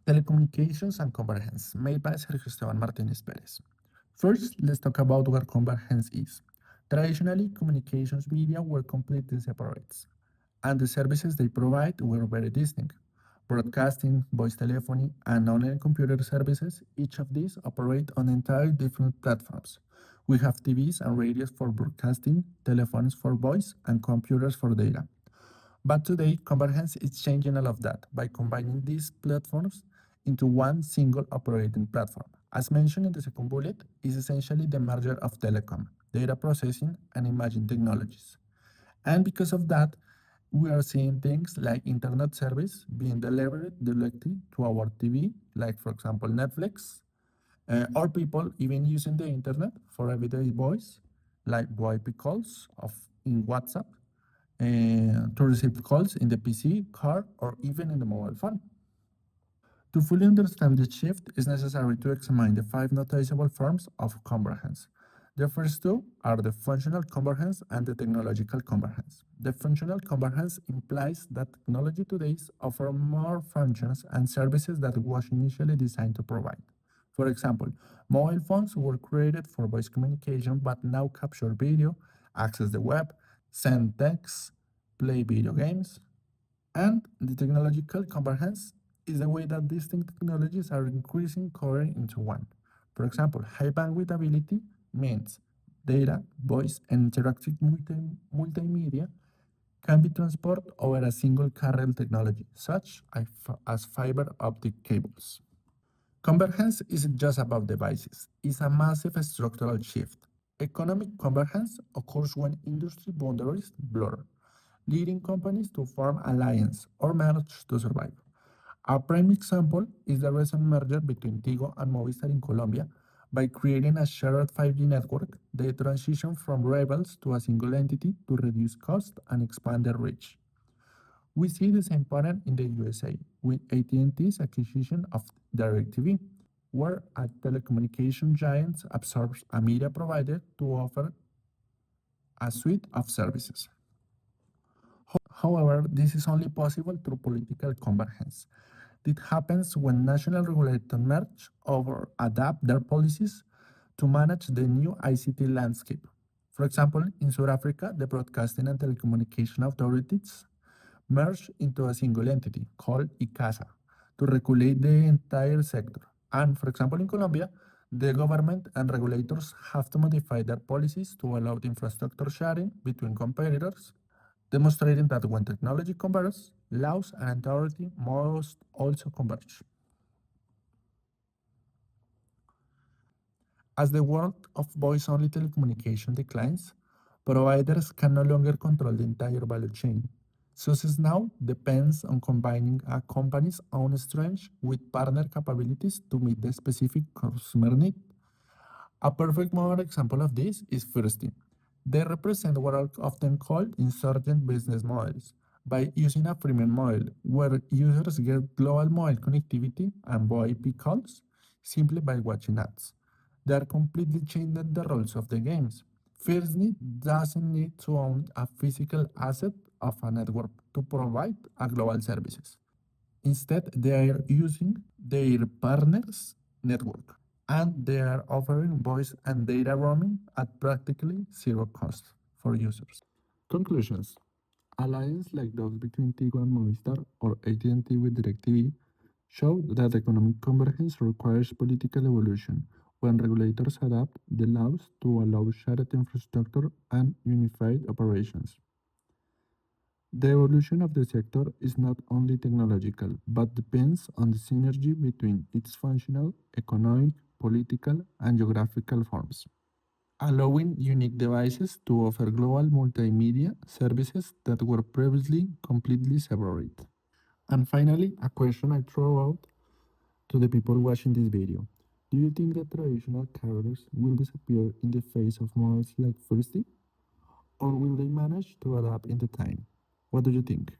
Telecommunications and Convergence, made by Sergio Esteban Martinez Perez. First, let's talk about what convergence is. Traditionally, communications media were completely separate, and the services they provide were very distinct. Broadcasting, voice telephony, and online computer services, each of these operate on entirely different platforms. We have TVs and radios for broadcasting, telephones for voice, and computers for data. But today, Convergence is changing all of that by combining these platforms into one single operating platform. As mentioned in the second bullet, is essentially the merger of telecom, data processing, and imaging technologies. And because of that, we are seeing things like internet service being delivered directly to our TV, like for example Netflix, or people even using the internet for everyday voice, like VoIP calls in WhatsApp, to receive calls in the PC, car, or even in the mobile phone. To fully understand this shift, it's necessary to examine the five noticeable forms of convergence. The first two are the functional convergence and the technological convergence. The functional convergence implies that technology today offers more functions and services that it was initially designed to provide. For example, mobile phones were created for voice communication but now capture video, access the web, send texts, play video games, and the technological convergence is the way that distinct technologies are increasing coverage into one. For example, high bandwidth ability means data, voice, and interactive multimedia can be transported over a single carrier technology, such as fiber optic cables. Convergence isn't just about devices, it's a massive structural shift. Economic convergence occurs when industry boundaries blur, leading companies to form alliances or merge to survive. A prime example is the recent merger between Tigo and Movistar in Colombia. By creating a shared 5G network, they transition from rivals to a single entity to reduce cost and expand their reach. We see the same pattern in the USA with AT&T's acquisition of DirecTV, where a telecommunication giant absorbs a media provider to offer a suite of services. However, this is only possible through political convergence. It happens when national regulators merge or adapt their policies to manage the new ICT landscape. For example, in South Africa, the broadcasting and telecommunication authorities merged into a single entity called ICASA to regulate the entire sector. And for example, in Colombia, the government and regulators have to modify their policies to allow the infrastructure sharing between competitors, demonstrating that when technology converges, laws and authority must also converge. As the world of voice-only telecommunication declines, providers can no longer control the entire value chain. Success now depends on combining a company's own strengths with partner capabilities to meet the specific customer need. A perfect model example of this is Firsty. They represent what are often called insurgent business models by using a freemium model where users get global mobile connectivity and VoIP calls simply by watching ads. They are completely changing the roles of the games. Firstly, doesn't need to own a physical asset of a network to provide a global services. Instead, they are using their partner's network and they are offering voice and data roaming at practically zero cost for users. Conclusions. Alliances like those between Tigo and Movistar or AT&T with DirecTV show that economic convergence requires political evolution when regulators adapt the laws to allow shared infrastructure and unified operations. The evolution of the sector is not only technological, but depends on the synergy between its functional, economic, political, and geographical forms, allowing unique devices to offer global multimedia services that were previously completely separate. And finally, a question I throw out to the people watching this video. Do you think that traditional carriers will disappear in the face of models like Firsty? Or will they manage to adapt in the time? What do you think?